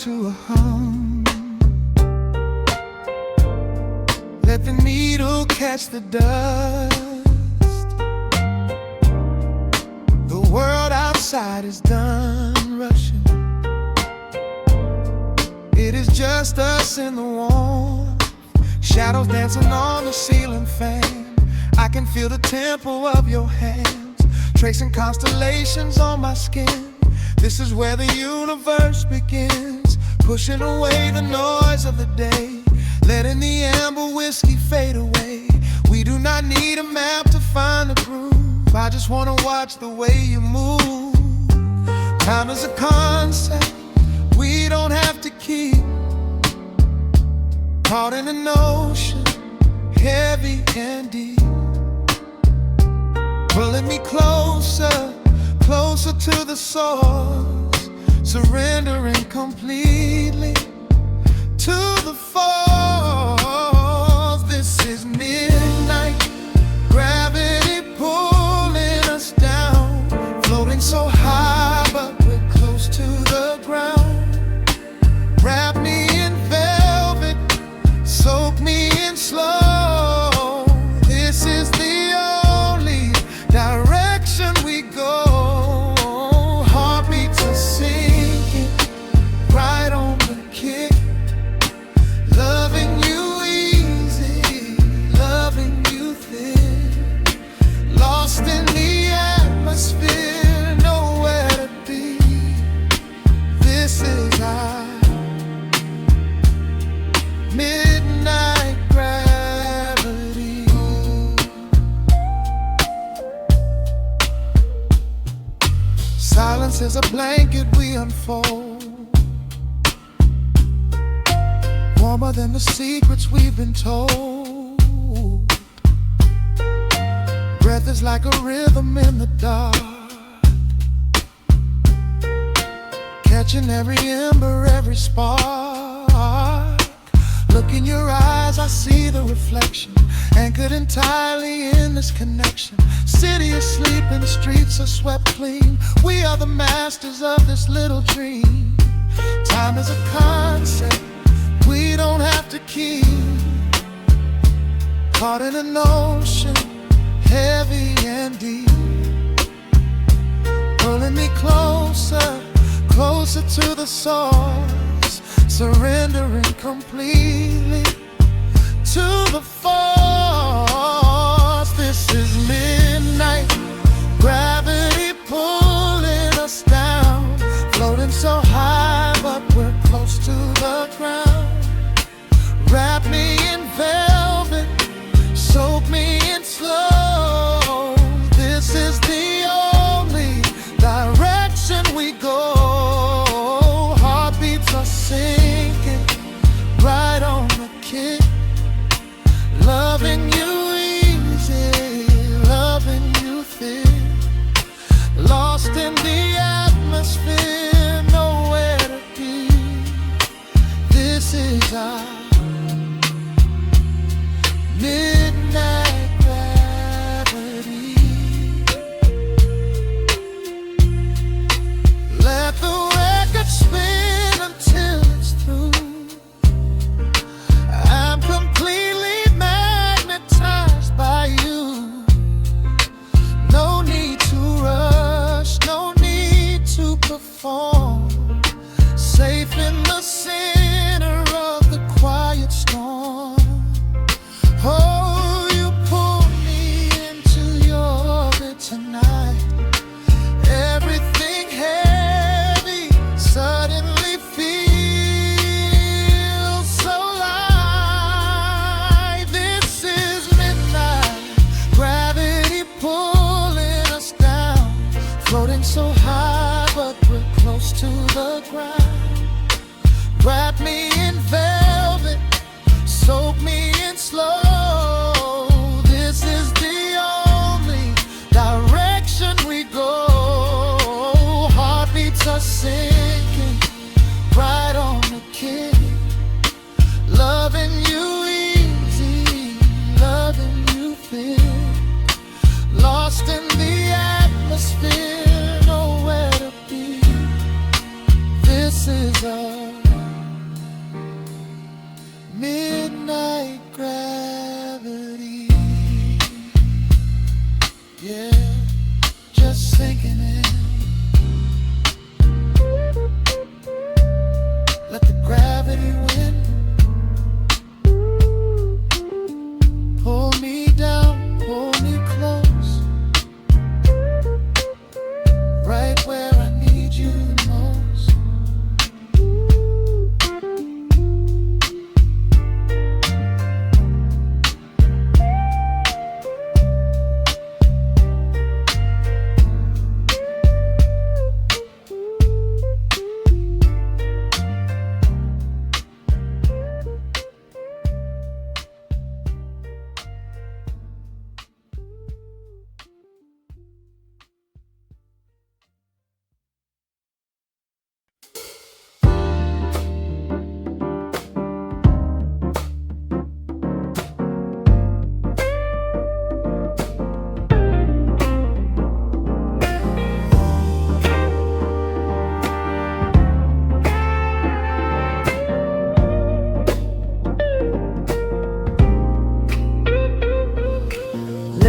to a hum. Let the needle catch the dust. The world outside is done rushing. It is just us in the warmth, shadows dancing on the ceiling fan. I can feel the tempo of your hands, tracing constellations on my skin. This is where the universe begins, pushing away the noise of the day, letting the amber whiskey fade away. We do not need a map to find the groove. I just wanna watch the way you move. Time is a concept we don't have to keep. Caught in an ocean, heavy and deep, pulling me closer, closer to the source, surrendering completely to the force. This is midnight, gravity pulling us down, floating so high but we're close to the ground. Wrap me in velvet, soak me in slow. This is the only direction we go. Heartbeats are sinking, right on the kick. Loving you easy, loving you thin. Lost in the atmosphere, nowhere to be. This is our midnight gravity. Silence is a blanket we unfold, warmer than the secrets we've been told. Breath is like a rhythm in the dark, catching every ember, every spark. Look in your eyes, I see the reflection, anchored entirely in this connection. City is sleeping, streets are swept clean. We are the masters of this little dream. Time is a concept we don't have to keep. Caught in an ocean, heavy and deep, pulling me closer, closer to the source, surrendering completely to the force. This is midnight, gravity pulling us down, floating so high but we're close to the ground. Wrap me in velvet, soak me in slow. This is the only direction we go. Heartbeats are sinking, right on the kick. Loving you easy, loving you thin. Lost in the atmosphere, nowhere to be. This is our midnight gravity. Let the record spin until it's through. I'm completely magnetized by you. No need to rush, no need to perform. Safe in the center of the quiet storm. Oh, you pull me into your orbit tonight. Everything heavy suddenly feels so light. This is midnight, gravity pulling us down, floating so high but we're close to the ground. Wrap me in velvet, soak me in slow. This is the only direction we go. Heartbeats are sinking, right on the kick. Loving you easy, loving you thin. Lost in the atmosphere, nowhere to be. This is a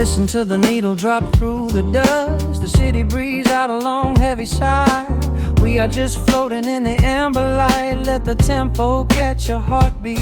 Listen to the needle drop through the dust. The city breeze out a long heavy sigh. We are just floating in the amber light. Let the tempo catch your heartbeat.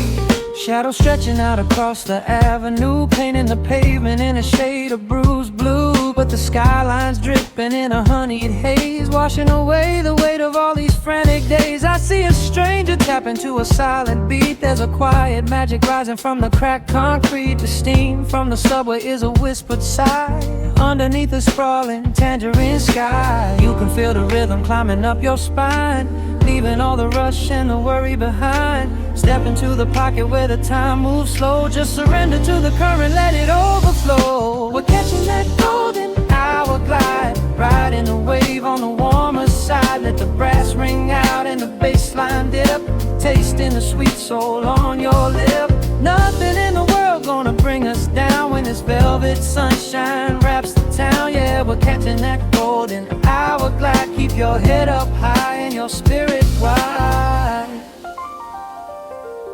Shadows stretching out across the avenue, painting the pavement in a shade of bruised blue. But the skyline's dripping in a honeyed haze, washing away the weight of all these frantic days. I see a stranger tap into a silent beat. There's a quiet magic rising from the cracked concrete. The steam from the subway is a whispered sigh underneath the sprawling tangerine sky. You can feel the rhythm climbing up your spine, leaving all the rush and the worry behind. Step into the pocket where the time moves slow. Just surrender to the current, let it overflow. We're catching that golden hour glide, riding the wave on the warmer side. Let the brass ring out and the bass line dip, tasting the sweet soul on your lip. Nothing in the world gonna bring us down when this velvet sunshine wraps the town. Yeah, we're catching that golden hour glide. Keep your head up high and your spirit wide.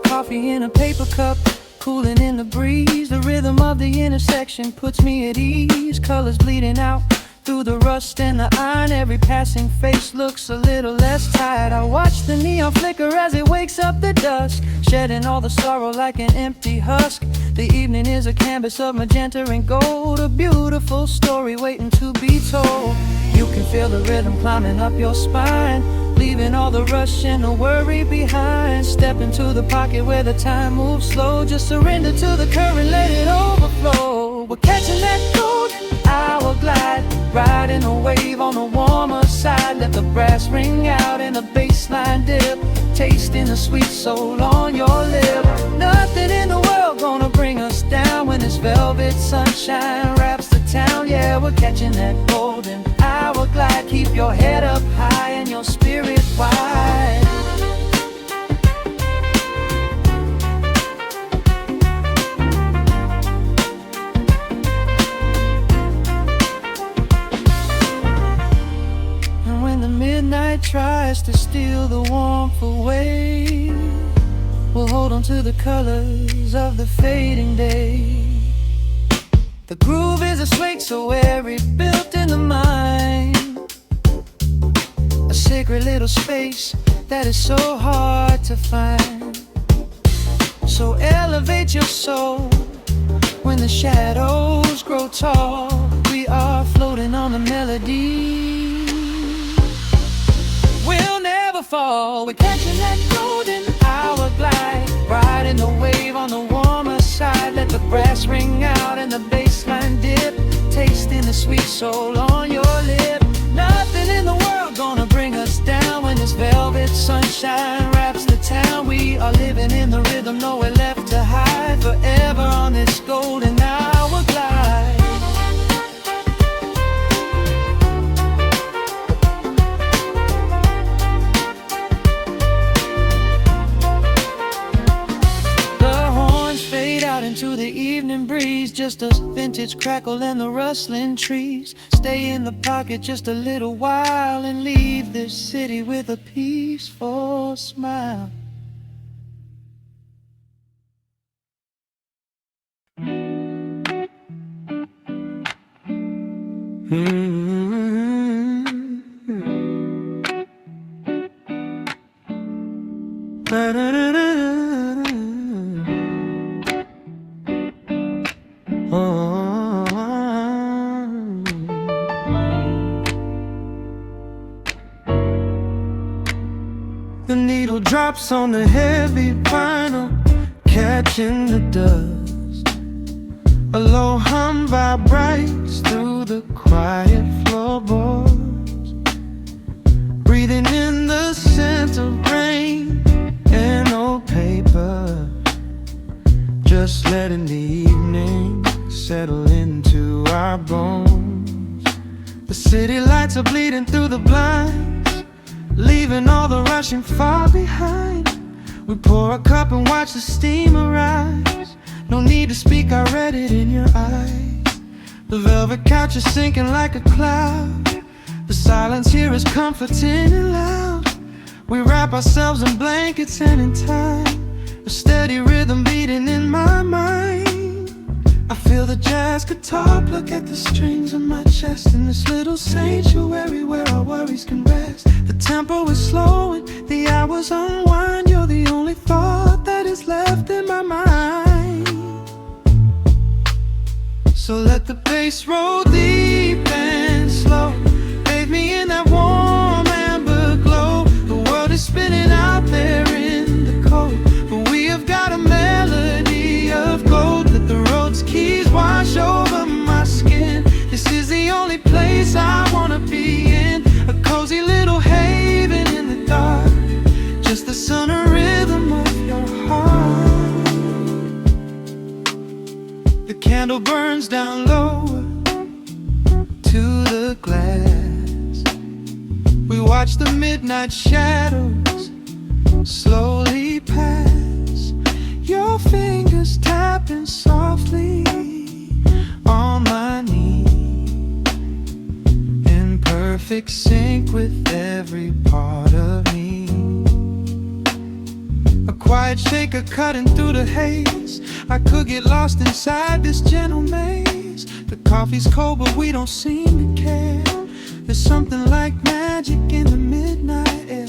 Coffee in a paper cup, cooling in the breeze. The rhythm of the intersection puts me at ease. Colors bleeding out through the rust and the iron. Every passing face looks a little less tired. I watch the neon flicker as it wakes up the dusk, shedding all the sorrow like an empty husk. The evening is a canvas of magenta and gold, a beautiful story waiting to be told. You can feel the rhythm climbing up your spine, leaving all the rush and the worry behind. Step into the pocket where the time moves slow. Just surrender to the current, let it overflow. We're catching that golden hour glide, riding a wave on the warmer side. Let the brass ring out and the bass line dip, tasting the sweet soul on your lip. Nothing in the world gonna bring us down when this velvet sunshine wraps the town. Yeah, we're catching that golden hour glide. Keep your head up high and your spirit wide. And when the midnight tries to steal the warmth away, we'll hold on to the colors of the fading day. The groove is a swing so airy, built in the mind, a sacred little space that is so hard to find. So elevate your soul when the shadows grow tall. We are floating on the melody, we'll never fall. We're catching that golden hour glide, riding the wave on the warmer side. Let the brass ring out and the bass line dip, tasting the sweet soul on your lip. Nothing in the world gonna bring us down when this velvet sunshine wraps the town. We are living in the rhythm, nowhere left to hide, forever on this golden hour glide. Into the evening breeze, just a vintage crackle and the rustling trees. Stay in the pocket just a little while and leave this city with a peaceful smile. The needle drops on the heavy vinyl, catching the dust. A low hum vibrates through the quiet floorboards, breathing in the scent of rain and old paper. Just letting the evening settle into our bones. The city lights are bleeding through the blinds, leaving all the rushing far behind. We pour a cup and watch the steam arise. No need to speak, I read it in your eyes. The velvet couch is sinking like a cloud. The silence here is comforting and loud. We wrap ourselves in blankets and in time, a steady rhythm beating in my mind. I feel the jazz guitar pluck at the strings of my chest, in this little sanctuary where our worries can rest. The tempo is slowing, the hours unwind. You're the only thought that is left in my mind. So let the bass roll deep and slow, bathe me in that warm amber glow. The world is spinning out there in the cold, but we have got a melody of gold. Let the Rhodes keys wash over my skin. This is the only place I wanna be in, a cozy little haven in the dark, just the sun and rhythm of your heart. The candle burns down low to the glass. We watch the midnight shadows slowly pass. Your fingers tapping softly on my knee, in perfect sync with every part of me. A quiet shaker cutting through the haze. I could get lost inside this gentle maze. The coffee's cold but we don't seem to care. There's something like magic in the midnight air.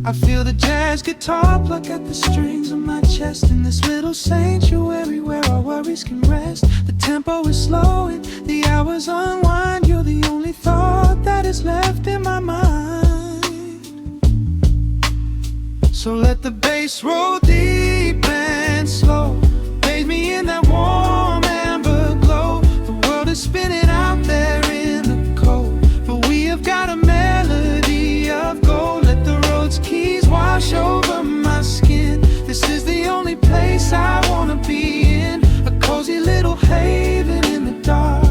I feel the jazz guitar pluck at the strings of my chest, in this little sanctuary where our worries can rest. The tempo is slowing, the hours unwind. You're the only thought that is left in my mind. So let the bass roll deep and slow, bathe me in that warm amber glow. The world is spinning out there in the cold, but we have got a melody of gold. Let the Rhodes keys wash over my skin. This is the only place I wanna be in, a cozy little haven in the dark,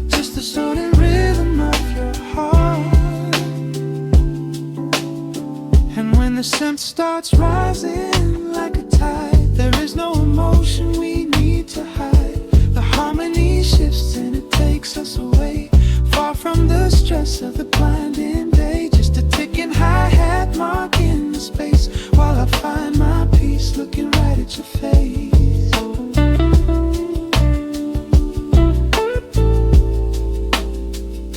just the sound and rhythm of your heart. And when the scent starts rising like a tide, there is no emotion we need to hide. The harmony shifts and it takes us away, far from the stress of the blinding day. Just a ticking hi-hat marking the space, while I find my peace looking right at your face.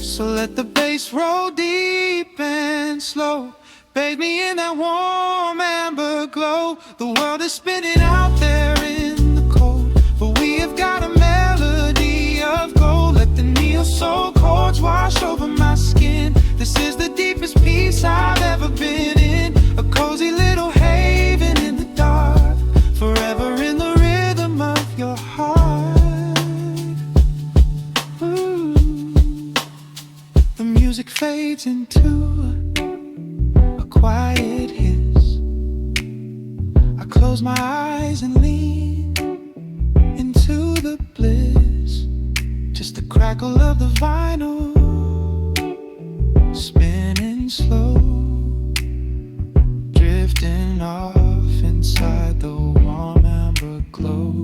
So let the bass roll deep and slow, bathe me in that warm amber glow. The world is spinning out there in the cold, but we have got a melody of gold. Let the neo-soul chords wash over my skin. This is the deepest peace I've ever been in, a cozy little haven in the dark, forever in the rhythm of your heart. Ooh. The music fades into a quiet hiss. I close my eyes and lean into the bliss, just the crackle of the vinyl spinning slow, drifting off inside the warm amber glow.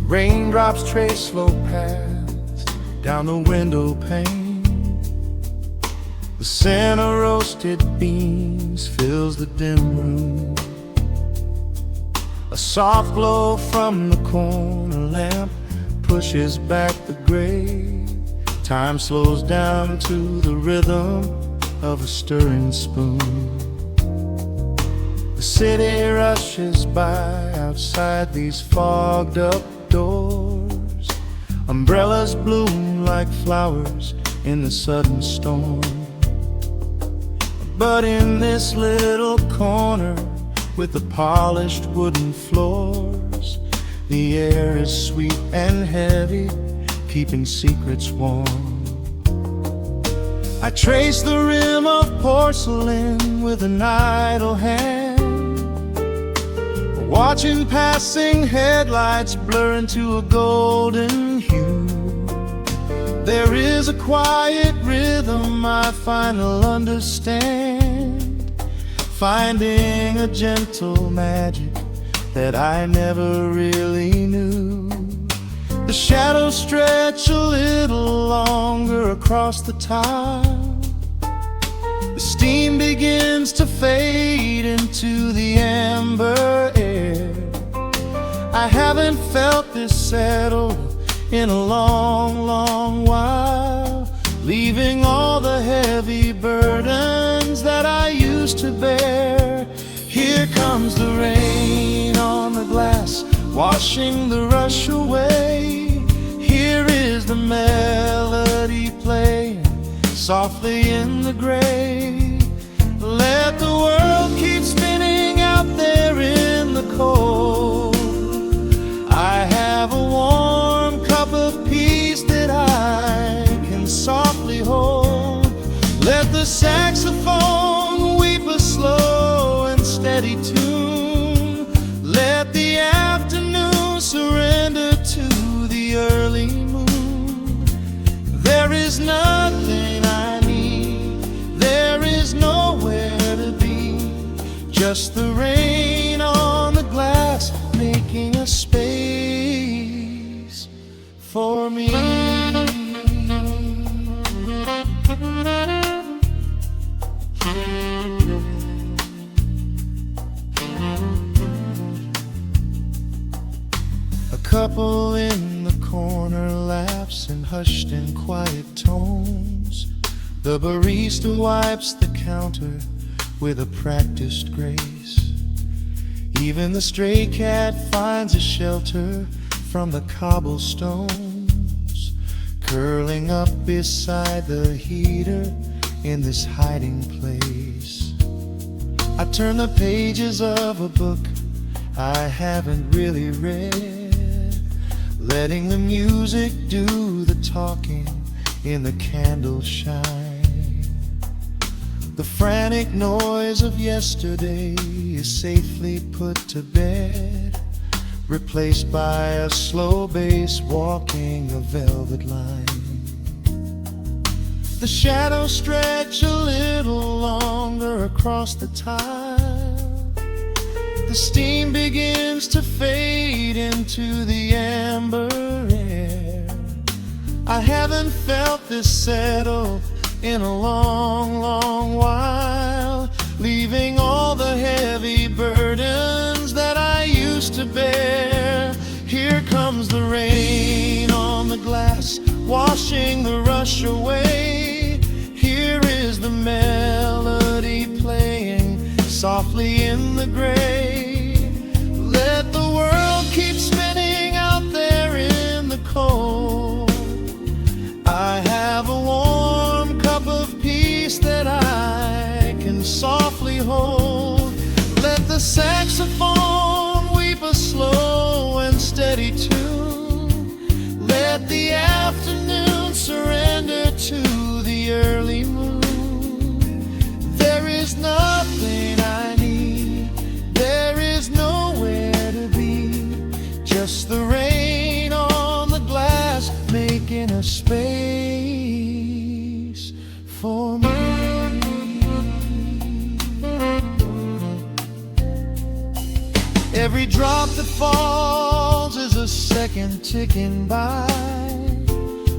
Raindrops trace slow paths down the window pane. The scent of roasted beans fills the dim room. A soft glow from the corner lamp pushes back the gray. Time slows down to the rhythm of a stirring spoon. The city rushes by outside these fogged up doors. Umbrellas bloom like flowers in the sudden storm. But in this little corner with the polished wooden floors, the air is sweet and heavy, keeping secrets warm. I trace the rim of porcelain with an idle hand, watching passing headlights blur into a golden hue. There is a quiet rhythm I finally understand, finding a gentle magic that I never really knew. The shadows stretch a little longer across the tile. The steam begins to fade into the amber air. I haven't felt this settled in a long, long while, leaving all the heavy burdens that I used to bear. Here comes the rain on the glass, washing the rush away. Here is the melody playing softly in the gray. Let the world keep spinning out there in the cold. I have a warm cup of peace that I can softly hold. Let the saxophone weep a slow and steady tune. Let the afternoon surrender to the early moon. There is nothing I need, there is nowhere to be, just the rain on the glass making a space for me. A couple in the corner laughs in hushed and quiet tones. The barista wipes the counter with a practiced grace. Even the stray cat finds a shelter from the cobblestones, curling up beside the heater in this hiding place. I turn the pages of a book I haven't really read, letting the music do the talking in the candle shine. The frantic noise of yesterday is safely put to bed, replaced by a slow bass walking a velvet line. The shadows stretch a little longer across the tile. The steam begins to fade into the amber air. I haven't felt this settle in a long, long while, leaving all the heavy burdens that I used to bear. Here comes the rain on the glass, washing the rush away. Here is the melody playing softly in the gray. Let the world keep spinning out there in the cold. I have a warm cup of peace that I can softly hold. Let the saxophone weep a slow and steady tune. Let the afternoon surrender to the early moon. There is nothing I need, there is nowhere to be, just the rain on the glass making a space for me. Every drop that falls is a second ticking by,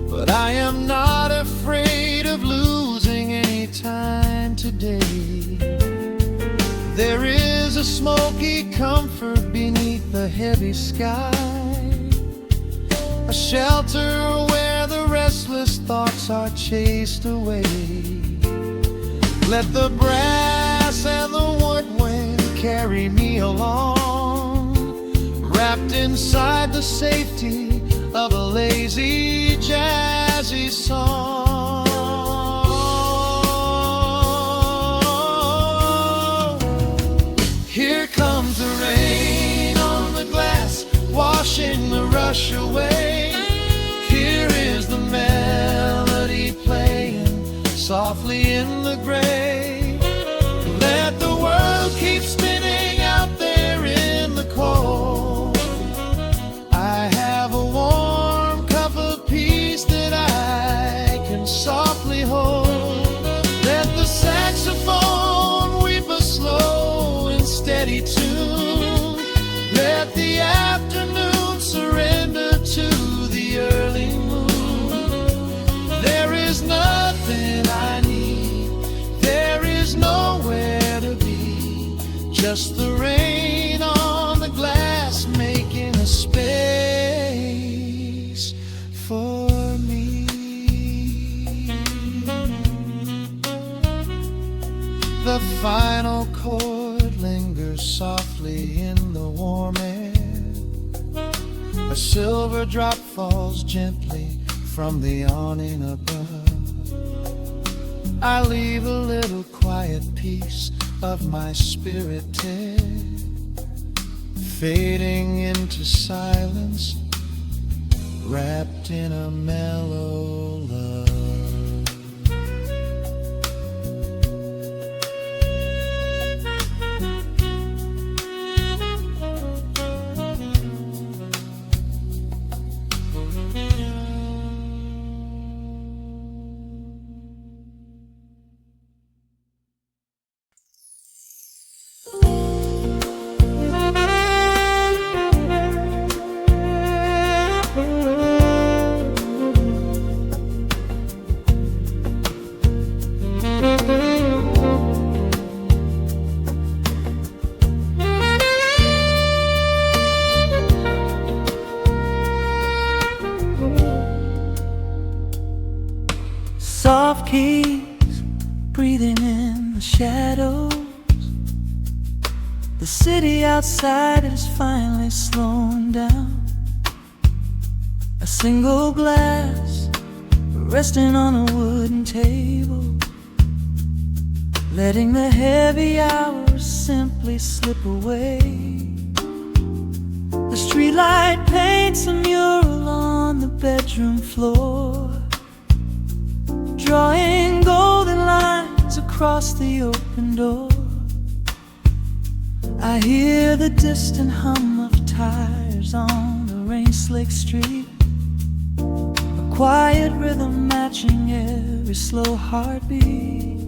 but I am not afraid of losing any time today. There is a smoky comfort beneath the heavy sky, a shelter where the restless thoughts are chased away. Let the brass and the woodwind carry me along, wrapped inside the safety of a lazy, jazzy song. Here comes the rain on the glass, washing the rush away. Here is the melody playing softly in the gray. Let the world keep spinning out there in the cold. just the rain on the glass making a space for me. The final chord lingers softly in the warm air. A silver drop falls gently from the awning above. I leave a little quiet piece of my spirit there, fading into silence, wrapped in a mellow love. Soft keys breathing in the shadows. The city outside is finally slowing down. A single glass resting on a wooden table, letting the heavy hours simply slip away. The streetlight paints a mural on the bedroom floor, drawing golden lines across the open door. I hear the distant hum of tires on the rain-slicked street, a quiet rhythm matching every slow heartbeat.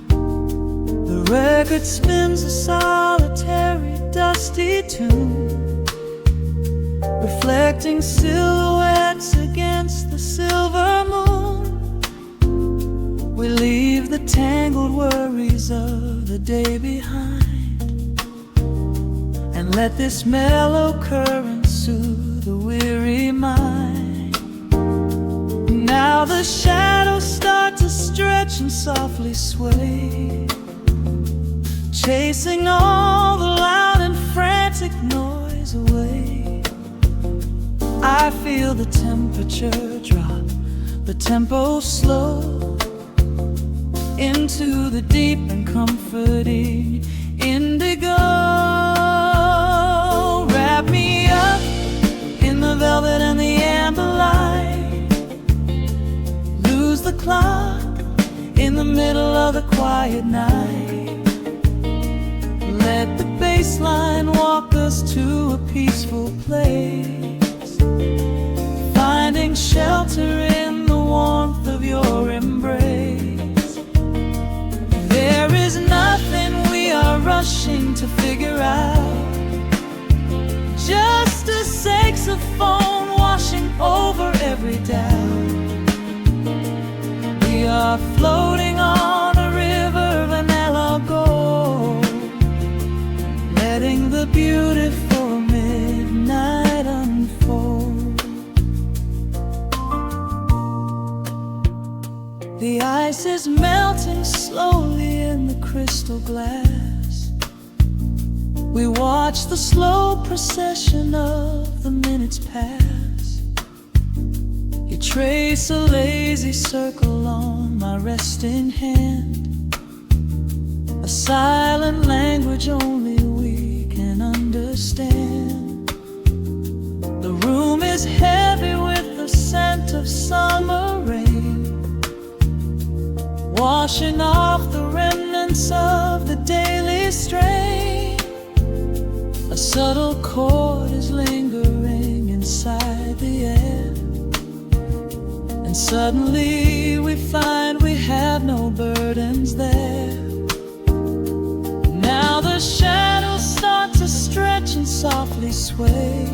The record spins a solitary, dusty tune, reflecting silhouettes against the silver moon. We leave the tangled worries of the day behind, and let this mellow current soothe the weary mind. Now the shadows start to stretch and softly sway, chasing all the loud and frantic noise away. I feel the temperature drop, the tempo slow, into the deep and comforting indigo. Wrap me up in the velvet and the amber light, lose the clock in the middle of the quiet night. Let the bass line walk us to a peaceful place, finding shelter in the warmth of your embrace. There is nothing we are rushing to figure out, just a saxophone washing over every doubt. We are floating on a river, vanilla gold, letting the beautiful midnight unfold. The ice is melting slowly in the crystal glass. We watch the slow procession of the minutes pass. You trace a lazy circle on my resting hand, a silent language only we can understand. The room is heavy with the scent of summer rain, washing off the remnants of the daily strain. A subtle chord is lingering inside the air, and suddenly we find we have no burdens there. Now the shadows start to stretch and softly sway,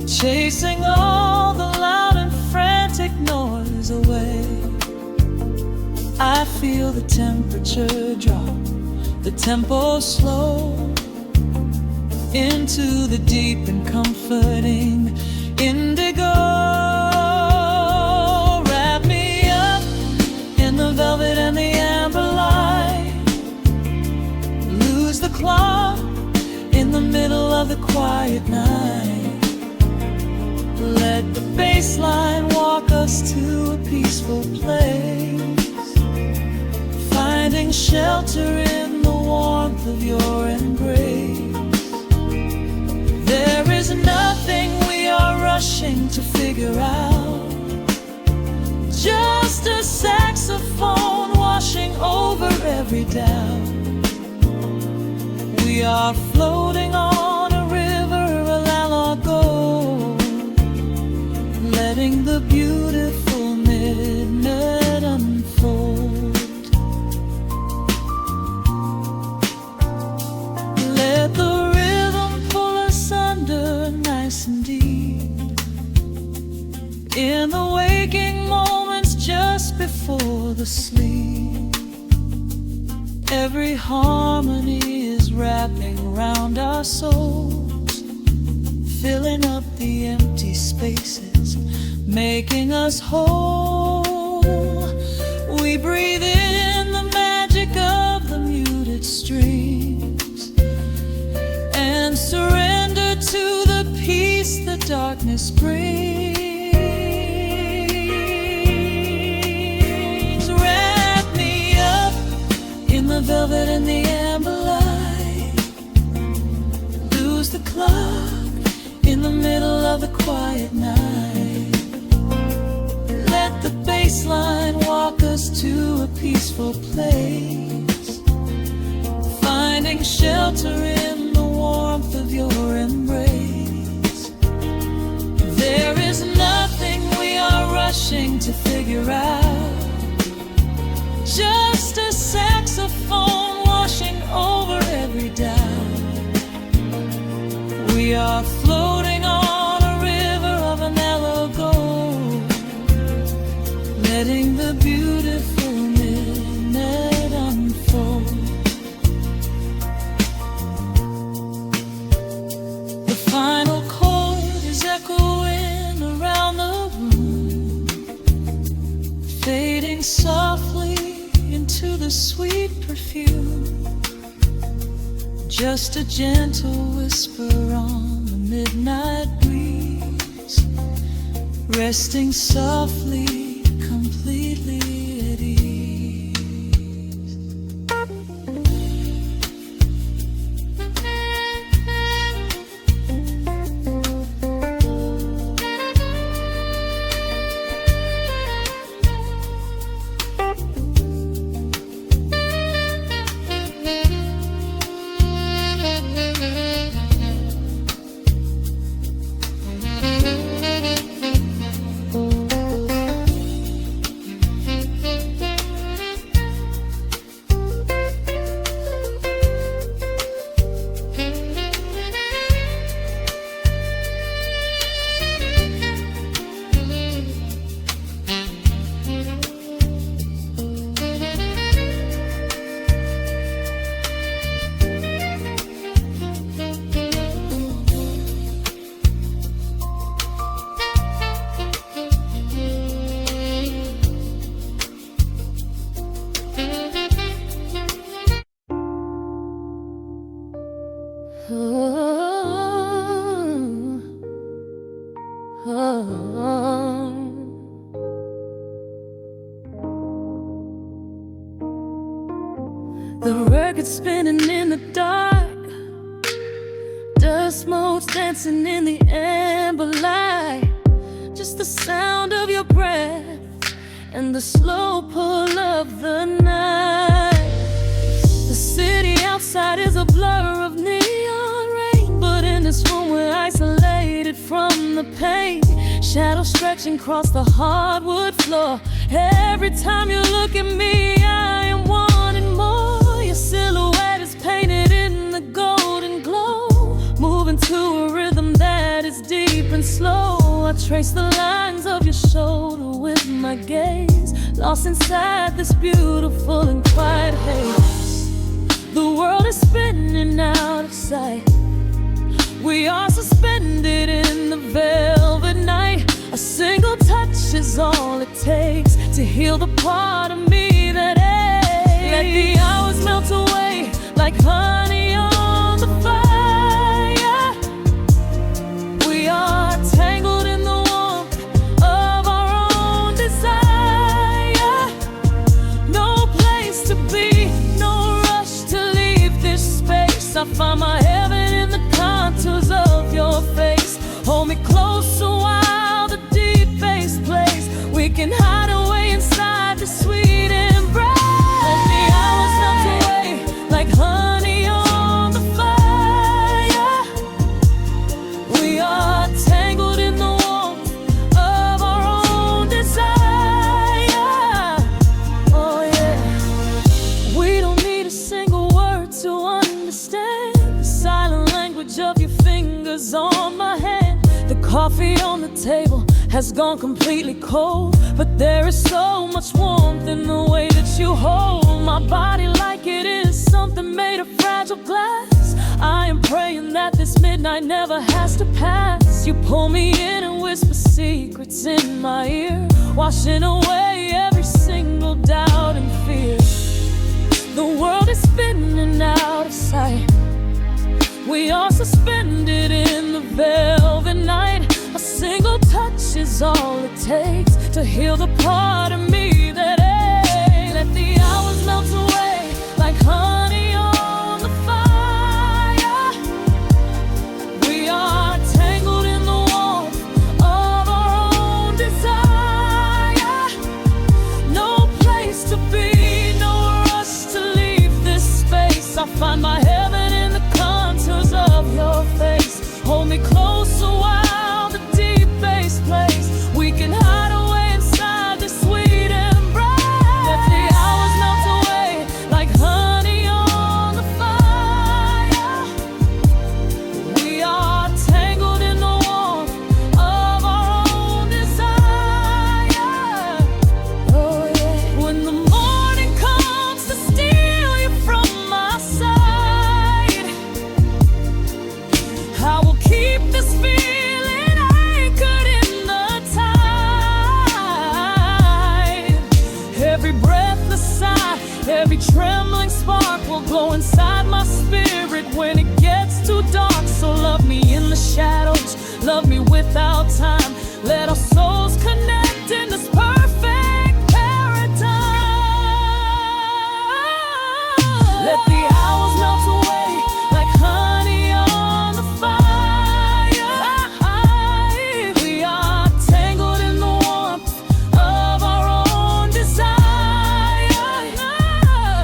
chasing all the loud and frantic noise away. I feel the temperature drop, the tempo slow into the deep and comforting indigo. Wrap me up in the velvet and the amber light. Lose the clock in the middle of the quiet night. Let the bass line walk us to a peaceful place, finding shelter in the warmth of your embrace. There is nothing we are rushing to figure out, just a saxophone washing over every doubt. We are floating on a river, a lago, letting the beautiful midnight unfold. Let the rhythm pull us under nice and deep, in the waking moments just before the sleep. Every harmony is wrapping around our souls, filling up the empty spaces, making us whole. We breathe in the magic of the muted strings and surrender to the peace the darkness brings. Wrap me up in the velvet and the amber light. Lose the clock in the middle of the quiet night. Let the bass line walk us to a peaceful place, finding shelter in the warmth of your embrace. There is nothing we are rushing to figure out, just a saxophone washing over every doubt. We are floating on a river of vanilla gold, letting the beautiful midnight unfold. The final chord is echoing around the room, fading softly into the sweet perfume. Just a gentle whisper on the midnight breeze, resting softly, completely at ease. The record spinning in the dark, dust motes dancing in the amber light. Just the sound of your breath and the slow pull of the night. The city outside is a blur of neon rain, but in this room we're isolated from the pain. Shadows stretching across the hardwood floor. Every time you look at me, I am wanting more. Your silhouette is painted in the golden glow, moving to a rhythm that is deep and slow. I trace the lines of your shoulder with my gaze, lost inside this beautiful and quiet haze. The world is spinning out of sight. We are suspended in the velvet night. A single touch is all it takes to heal the part of me that aches. Let the hours melt away like honey on the fire. We are tangled in the warmth of our own desire. No place to be, no rush to leave this space. I find my heaven in the contours of your face. Hold me closer while the deep bass plays. We can hide away inside the sweet embrace. Let the hours melt away like honey on the fire. We are tangled in the warmth of our own desire. Oh yeah. We don't need a single word to understand the silent language of your fingers on my hand. The coffee on the table has gone completely cold, but there is so much warmth in the way that you hold my body like it is something made of fragile glass. I am praying that this midnight never has to pass. You pull me in and whisper secrets in my ear, washing away every single doubt and fear. The world is spinning out of sight. We are suspended in the velvet night. A single touch is all it takes to heal the part of me that aches. Let the hours melt away like honey on the fire. We are tangled in the warmth of our own desire. No place to be, no rush to leave this space. I find my heaven in the contours of your face. Hold me closer while the deep bass plays. We can hide away inside this sweet embrace. Let the hours melt away like honey on the fire. We are tangled in the warmth of our own desire. Oh yeah. When the morning comes to steal you from my side, I will keep this feeling anchored in the tide. Every breathless sigh, every trembling spark will glow inside my spirit when it gets too dark. So love me in the shadows, love me without time. Let our souls connect in this perfect paradise. Let the hours melt away like honey on the fire. We are tangled in the warmth of our own desire.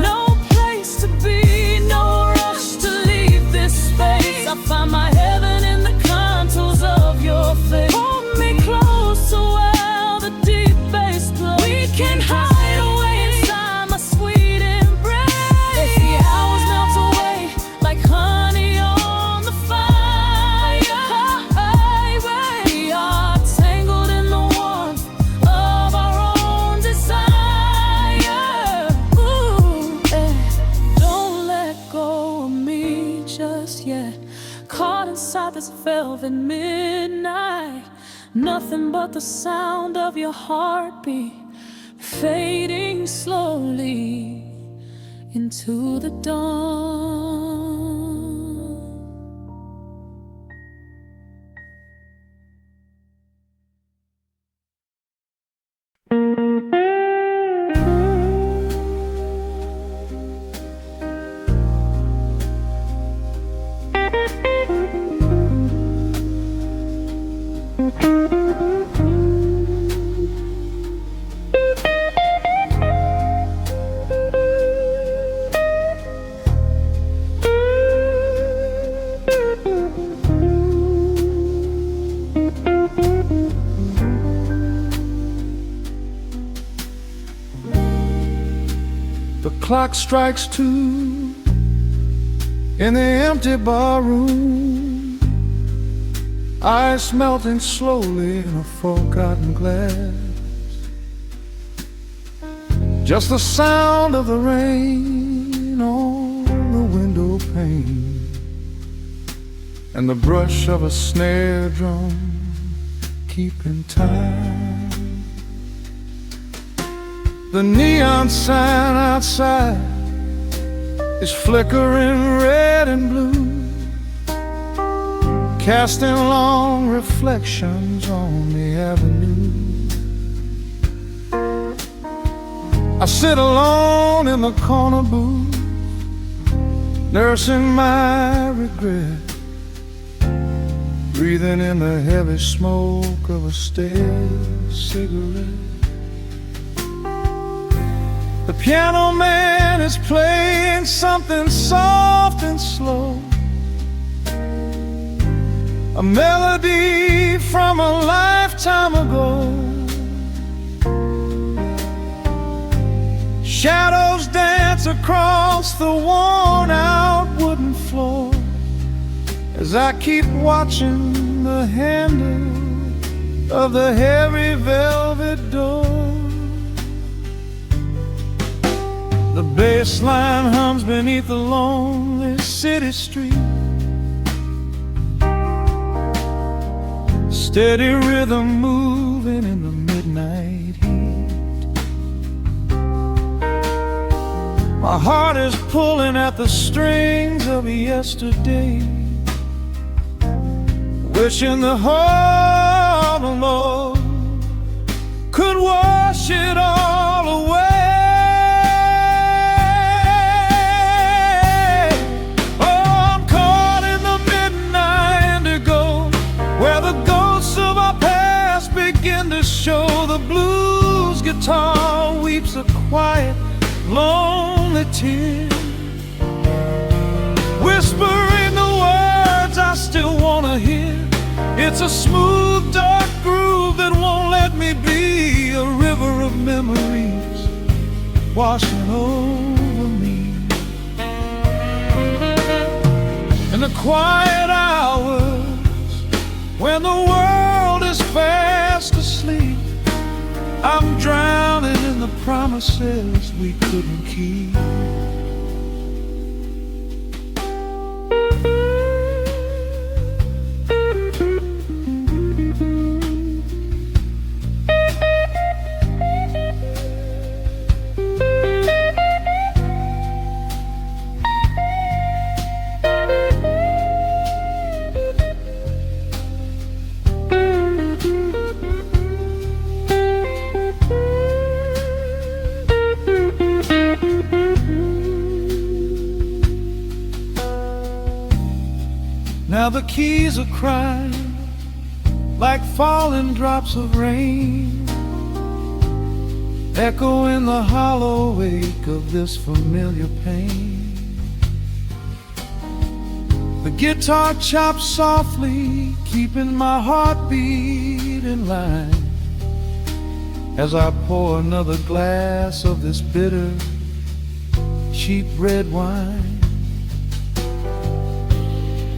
No place to be, no rush to leave this space. I find my heaven in the contours of your face. Hold me closer while the deep bass plays. We can hide away inside my sweet embrace. Let the hours melt away like honey on the fire. We are tangled in the warmth of our own desire. Ooh, eh. Don't let go of me just yet. Caught inside this velvet midnight. Nothing but the sound of your heartbeat fading slowly into the dawn. The clock strikes 2 in the empty barroom, ice melting slowly in a forgotten glass. Just the sound of the rain on the window pane and the brush of a snare drum keeping time. The neon sign outside is flickering red and blue, casting long reflections on the avenue. I sit alone in the corner booth, nursing my regret, breathing in the heavy smoke of a stale cigarette. The piano man is playing something soft and slow, a melody from a lifetime ago. Shadows dance across the worn-out wooden floor as I keep watching the handle of the heavy velvet door. The bass line hums beneath the lonely city street, steady rhythm moving in the midnight heat. My heart is pulling at the strings of yesterday, wishing the heart alone could wash it all away. Show the blues guitar weeps a quiet, lonely tear, whispering the words I still wanna hear. It's a smooth, dark groove that won't let me be, a river of memories washing over me. In the quiet hours when the world is fast asleep, I'm drowning in the promises we couldn't keep. Now the keys are crying like falling drops of rain, echo in the hollow wake of this familiar pain. The guitar chops softly, keeping my heartbeat in line as I pour another glass of this bitter, cheap red wine.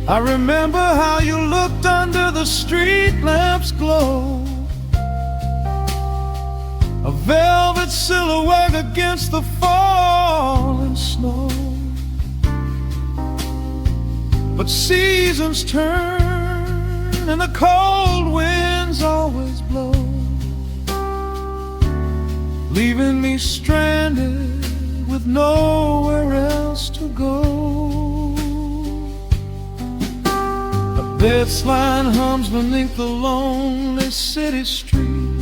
I remember how you looked under the street lamp's glow, a velvet silhouette against the falling snow. But seasons turn and the cold winds always blow, leaving me stranded with nowhere else to go. This line hums beneath the lonely city street,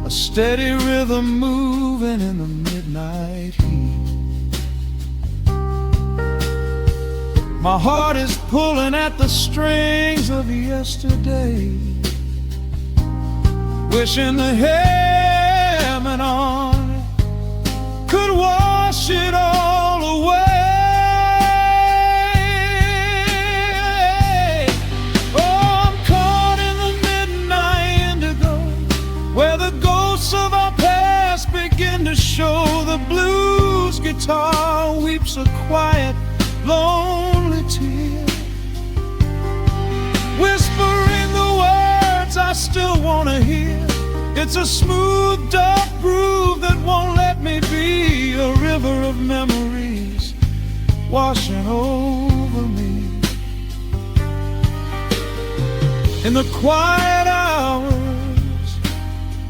a steady rhythm moving in the midnight heat. My heart is pulling at the strings of yesterday, wishing the hem on could wash it all away. To show the blues guitar weeps a quiet, lonely tear, whispering the words I still want to hear. It's a smooth, dark groove that won't let me be, be a river of memories washing over me. In the quiet hours,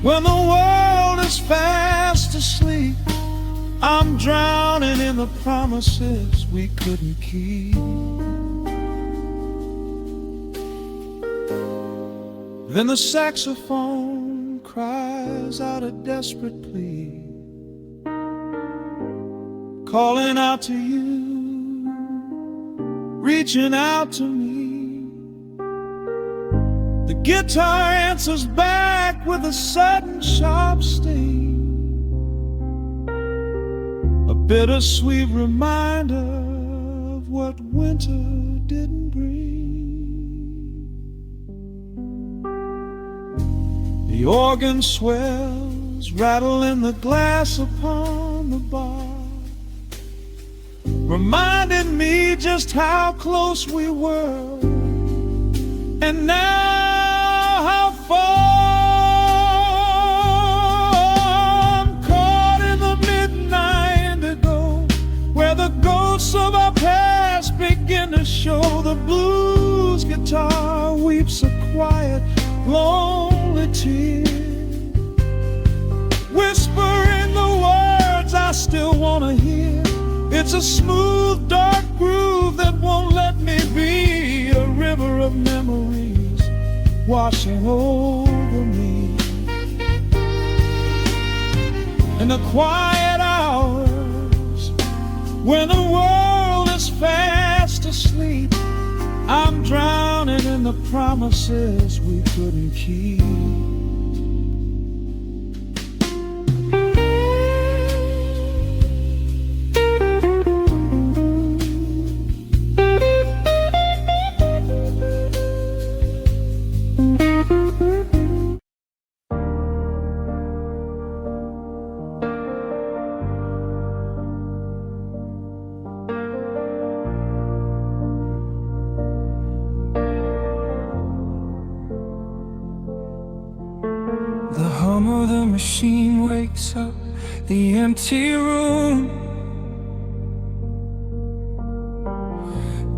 when the world is fast asleep, I'm drowning in the promises we couldn't keep. Then the saxophone cries out a desperate plea, calling out to you, reaching out to me. The guitar answers back with a sudden sharp sting, a bittersweet reminder of what winter didn't bring. The organ swells, rattling the glass upon the bar, reminding me just how close we were, and now how far. I'm caught in the midnight indigo, where the ghosts of our past begin to show. The blues guitar weeps a quiet, lonely tear, whispering the words I still want to hear. It's a smooth, dark groove that won't let me be, a river of memories washing over me. In the quiet hours, when the world is fast asleep, I'm drowning in the promises we couldn't keep. The hum of the machine wakes up the empty room.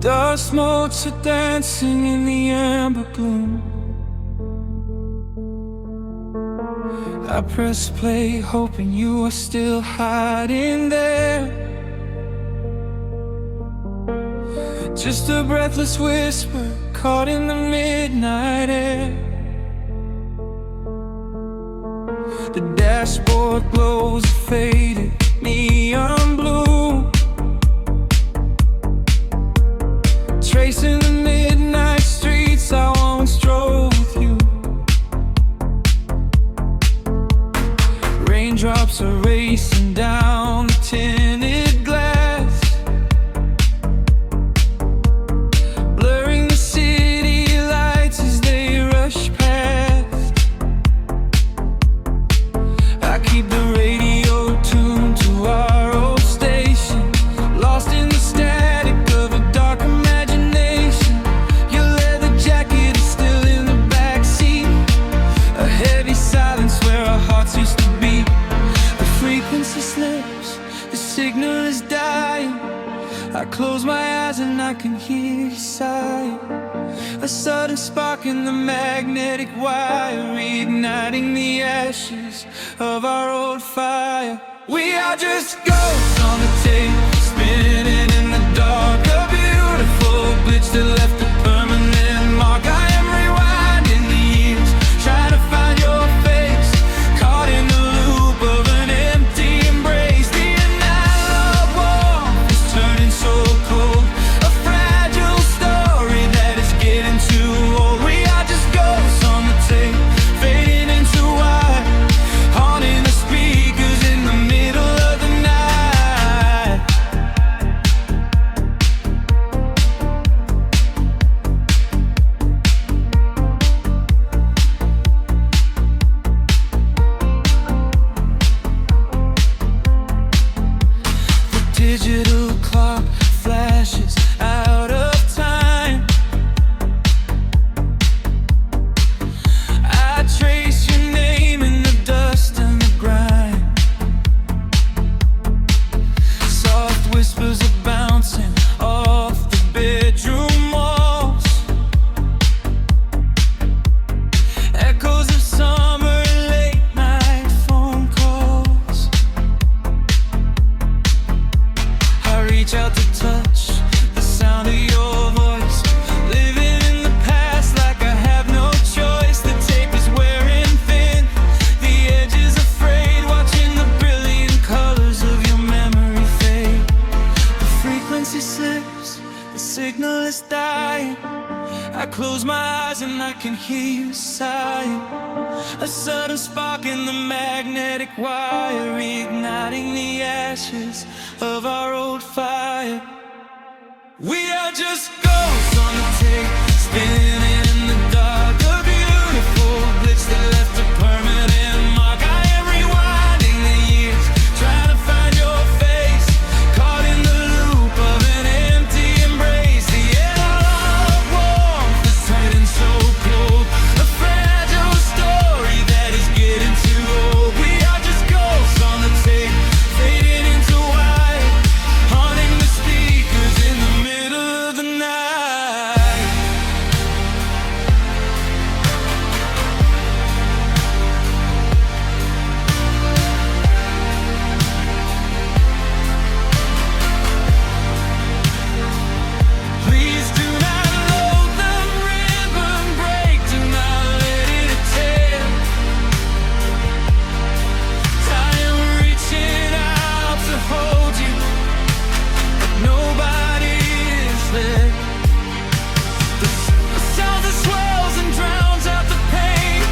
Dust motes are dancing in the amber gloom. I press play, hoping you are still hiding there. Just a breathless whisper caught in the midnight air. The dashboard glows a faded neon blue, tracing the midnight streets I once drove with you. Raindrops are racing down the tinted glass, blurring the city lights as they rush past. I keep the radio tuned to our old station, lost in the static of a dark imagination. Your leather jacket is still in the backseat, a heavy silence where our hearts used to beat. The frequency slips, the signal is dying. I close my eyes and I can hear you sighing, a sudden spark in the magnetic wire, reigniting the ashes of our old fire. We are just ghosts on the tape, spinning in the dark, a beautiful glitch that left a permanent mark. I am rewinding the years, trying to find your face, caught in the loop of an empty embrace. The analog warmth is turning so cold, a fragile story that is getting too old. We are just ghosts on the tape, fading into white, haunting the speakers in the middle of the night. I close my eyes and I can hear you sighing. A sudden spark in the magnetic wire, igniting the ashes of our old fire. We are just ghosts on the tape, spinning in the dark. A beautiful glitch that left a permanent mark. I am rewinding the years, trying to find your face, caught in the loop of an empty embrace. The air warmth is turning so cold, a fragile story that is getting too old. We are just ghosts on the tape, fading into white, haunting the speakers in the middle of the night. Please do not load the ribbon break, do not let it tear. I am reaching out to hold you, but nobody is there. The sound that swells and drowns out the pain.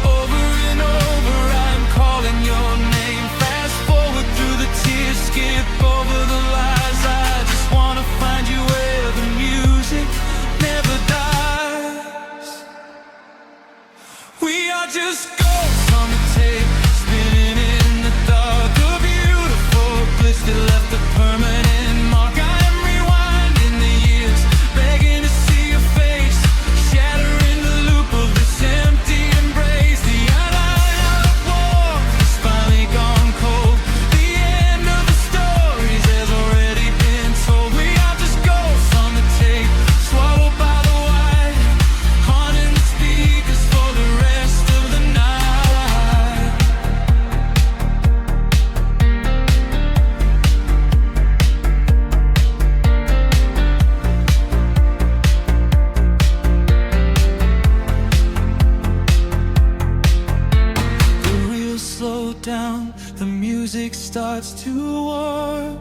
Over and over I'm calling your name. Fast forward through the tears, skip over the lies. I just wanna find you where the music never dies. We are just ghosts on the tape, spinning in the dark. A beautiful glitch that left a permanent mark. I am rewinding the years, begging to see your face, shattering the loop of this empty embrace. The unlighted warmth has finally gone cold. The end of the stories has already been told. We are just ghosts on the tape, swallowed by the wire, haunting the speakers for the rest of the night. The wheels slow down, the music starts to warp.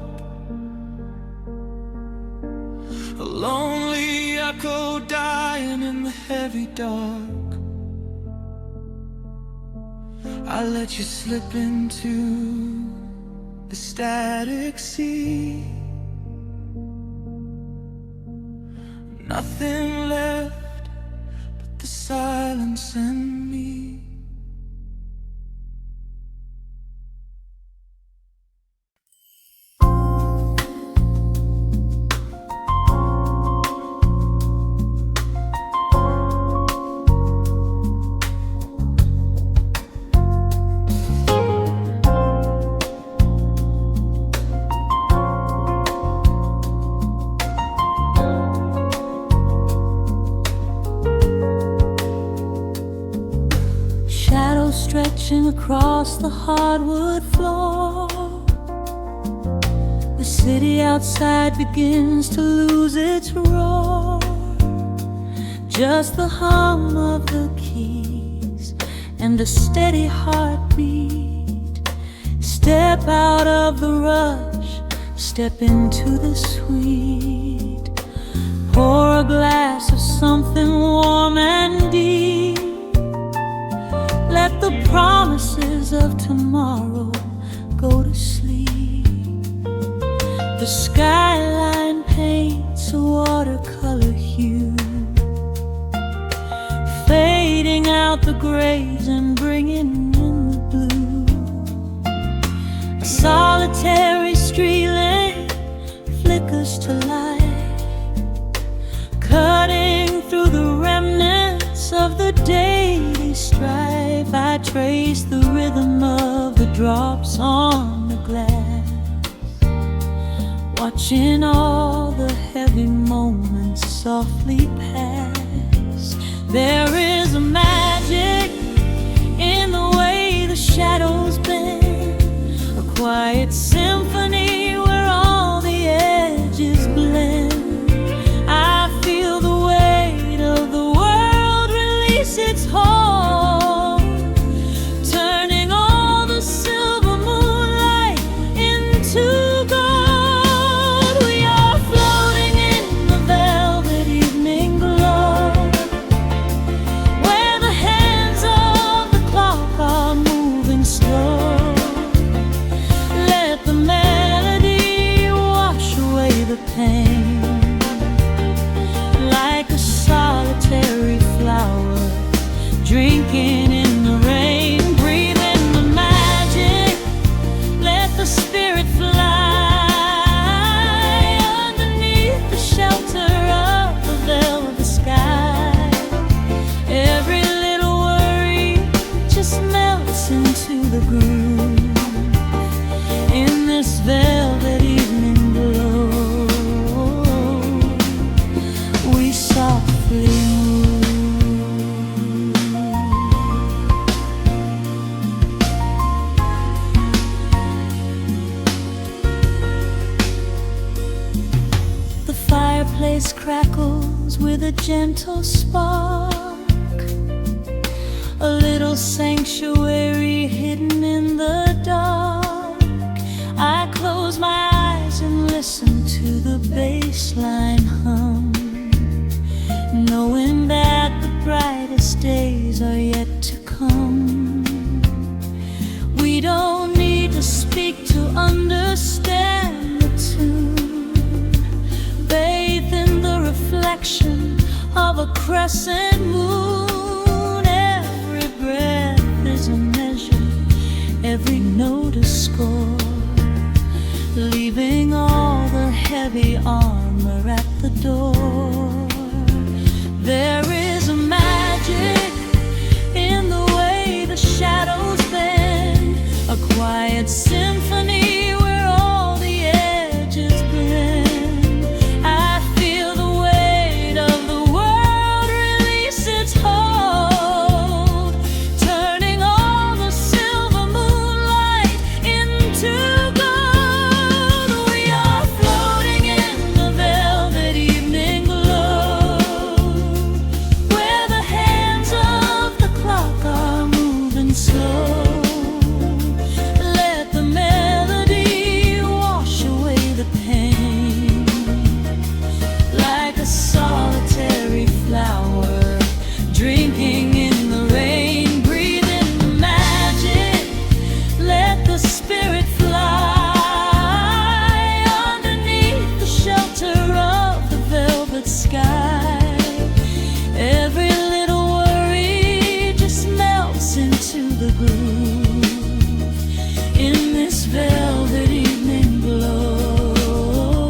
A lonely echo dying in the heavy dark. I let you slip into the static sea. Nothing left but the silence and me. Shadows stretching across the hardwood floor. The city outside begins to lose its roar. Just the hum of the keys and a steady heartbeat. Step out of the rush, step into the sweet. Pour a glass of something warm and deep. Let the promises of tomorrow go to sleep. The skyline paints a watercolor hue, fading out the grays and bringing in the blue. A solitary street lamp flickers to life, cutting through the remnants of the daily strife. I trace the rhythm of the drops on the glass, watching all the heavy moments softly pass. There is a magic in the way the shadows bend, a quiet symphony where all the edges blend. I feel the weight of the world release its hold, turning all the silver moonlight into gold. We are floating in the velvet evening glow, softly The fireplace crackles with a gentle spark, a little sanctuary hidden in the dark. I close my eyes and listen to the bass line hum, knowing that the brightest days are yet to come. We don't need to speak to understand the tune, bathed in the reflection of a crescent moon. Every breath is a measure, every note a score, leaving all the heavy armor at the door. There is a magic in the way the shadows bend, a quiet symphony where all the edges blend. I feel the weight of the world release its hold, turning all the silver moonlight into gold. We are floating in the velvet evening glow, where the hands of the clock are moving slow. Let the melody wash away the pain, like a solitary flower drinking in the rain. Breathe in the magic, let the spirit fly underneath the shelter of the velvet sky. Every little worry just melts into the groove in this velvet evening glow.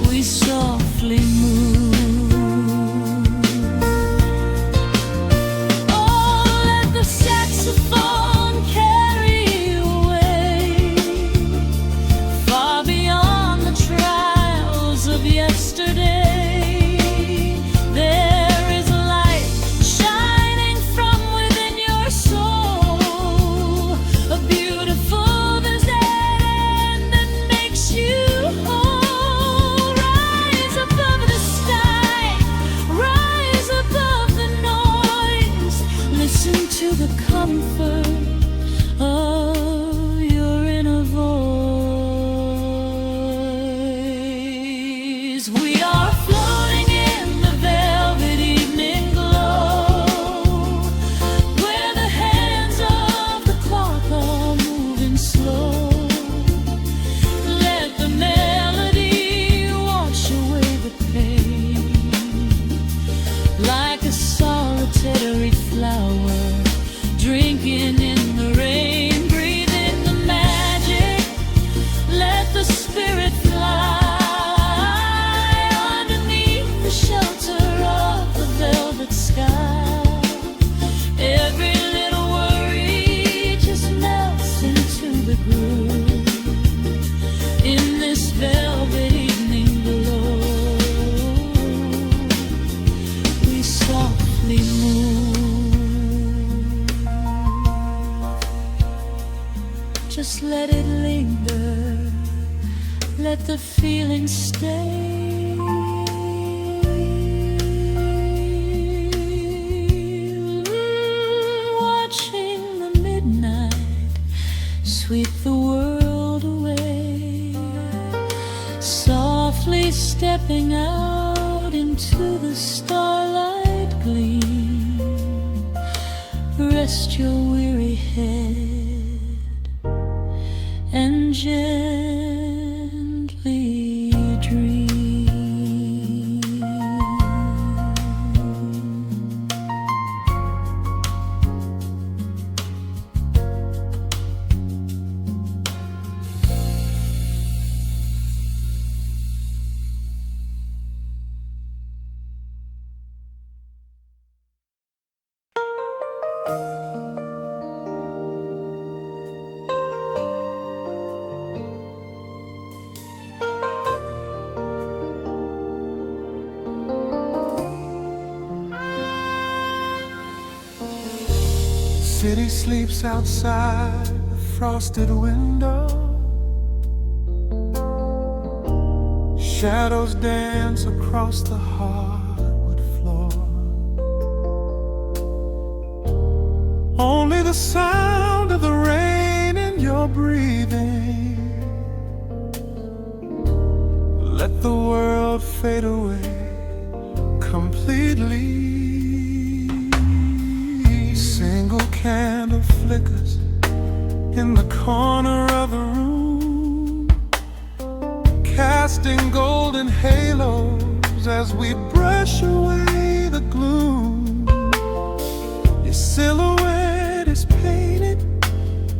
We softly move. Oh, let the saxophone carry you away, far beyond the trials of yesterday. There is a light shining from within your soul, a beautiful vision that makes you whole. Rise above the sky, rise above the noise. Listen to the comfort of your inner voice. We are floating in the velvet evening glow, where the hands of the clock are moving slow. Let the melody wash away the pain, like a solitary flower drinking in the rain. Breathe in the magic, let the spirit fly underneath the shelter of the velvet sky. Every little worry just melts into the groove in this velvet evening glow. We softly move. Just let it linger, let the feeling stay. Watching the midnight sweep the world away, softly stepping out into the starlight gleam. Rest your weary head and gently dream. city sleeps outside the frosted window. Shadows dance across the hardwood floor. Only the sound of the rain in your breathing. Let the world fade away completely. Single candle flickers in the corner of the room, casting golden halos as we brush away the gloom. Your silhouette is painted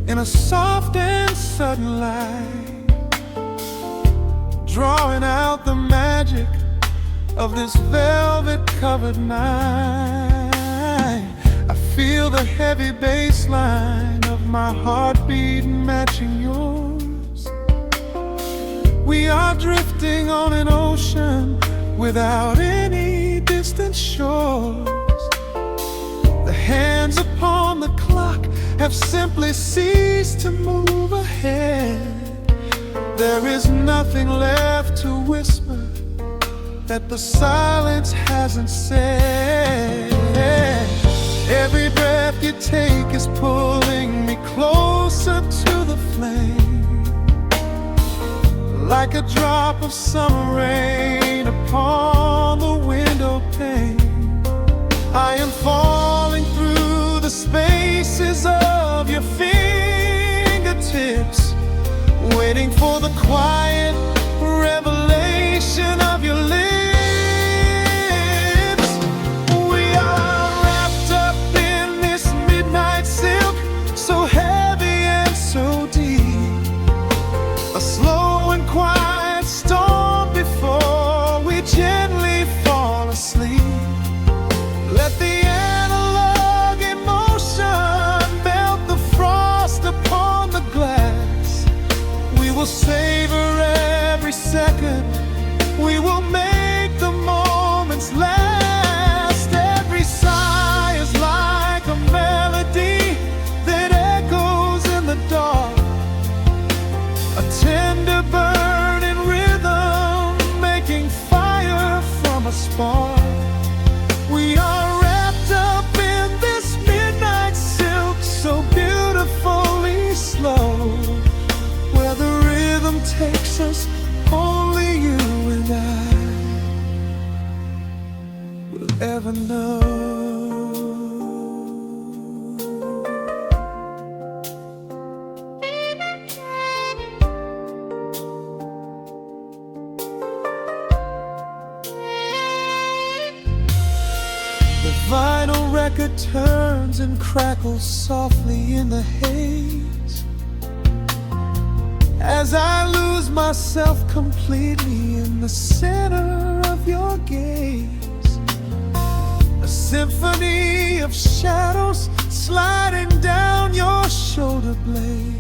in a soft and sudden light, drawing out the magic of this velvet-covered night. I feel the heavy bass line of my heartbeat matching yours. We are drifting on an ocean without any distant shores. The hands upon the clock have simply ceased to move ahead. There is nothing left to whisper that the silence hasn't said. Every breath you take is pulling me closer to the flame, like a drop of summer rain upon the window pane. I am falling through the spaces of your fingertips, waiting for the quiet revelation of your lips. We are wrapped up in this midnight silk, so heavy and so deep. A slow and quiet storm before we gently fall asleep. Let the analog emotion melt the frost upon the glass. We will savor every second. We will make the moments last. Every sigh is like a melody that echoes in the dark, a tender burning rhythm making fire from a spark. We are wrapped up in this midnight silk, so beautifully slow, where the rhythm takes us, only you and I will ever know. The vinyl record turns and crackles softly in the haze as I lose myself completely in the center of your gaze. A symphony of shadows sliding down your shoulder blade.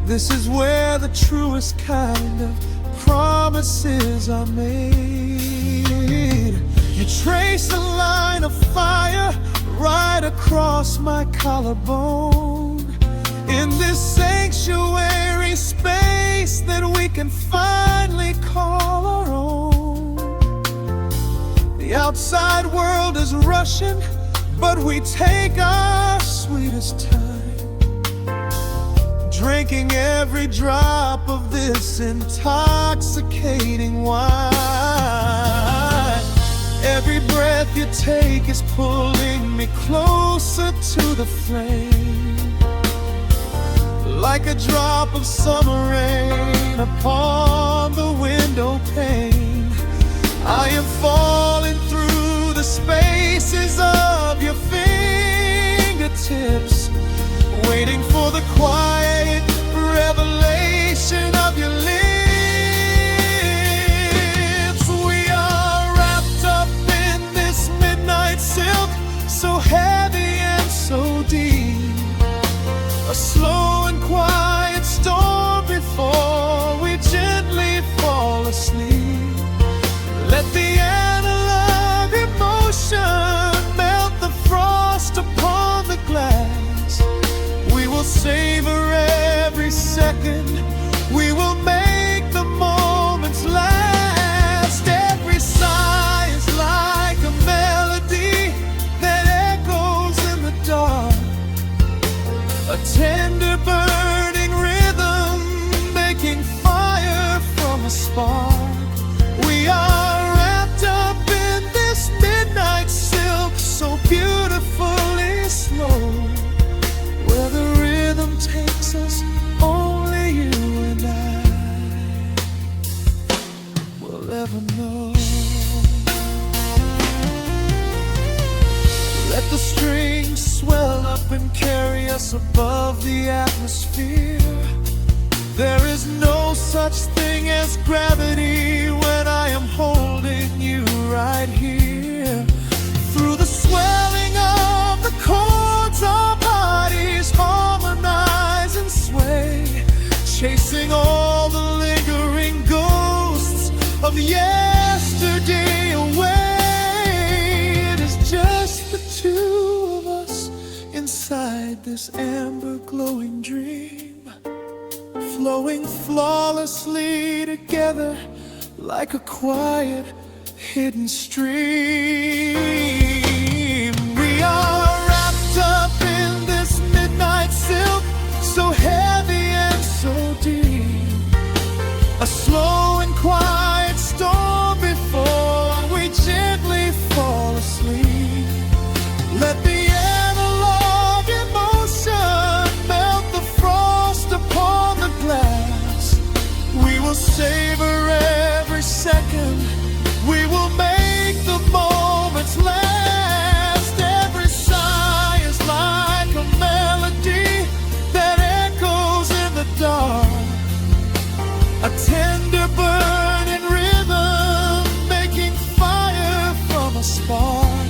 This is where the truest kind of promises are made. You trace a line of fire right across my collarbone, in this sanctuary space that we can finally call our own. The outside world is rushing, but we take our sweetest time, drinking every drop of this intoxicating wine. Every breath you take is pulling me closer to the flame, like a drop of summer rain upon the window pane. I am falling through the spaces of your fingertips, waiting for the quiet revelation of your lips. We are wrapped up in this midnight silk, so heavy and so deep. A slow and quiet storm before we gently fall asleep. Let the analog emotion melt the frost upon the strings swell up and carry us above the atmosphere. There is no such thing as gravity when I am holding you right here. Through the swelling of the chords, our bodies harmonize and sway, chasing all the lingering ghosts of yesterday away. It is just the two of us inside this amber glowing dream, flowing flawlessly together like a quiet hidden stream. We are wrapped up in this midnight silk, so heavy and so deep, a slow and quiet storm before we gently fall asleep. Let the analog emotion melt the frost upon the glass. We will savor every second, we will make the moments last. Every sigh is like a melody that echoes in the dark, a tender burning rhythm making fire from a spark.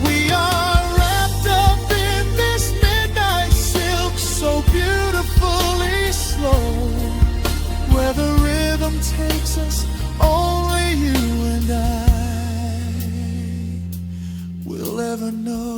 We are wrapped up in this midnight silk, so beautifully slow, where the rhythm takes us, only you and I will ever know.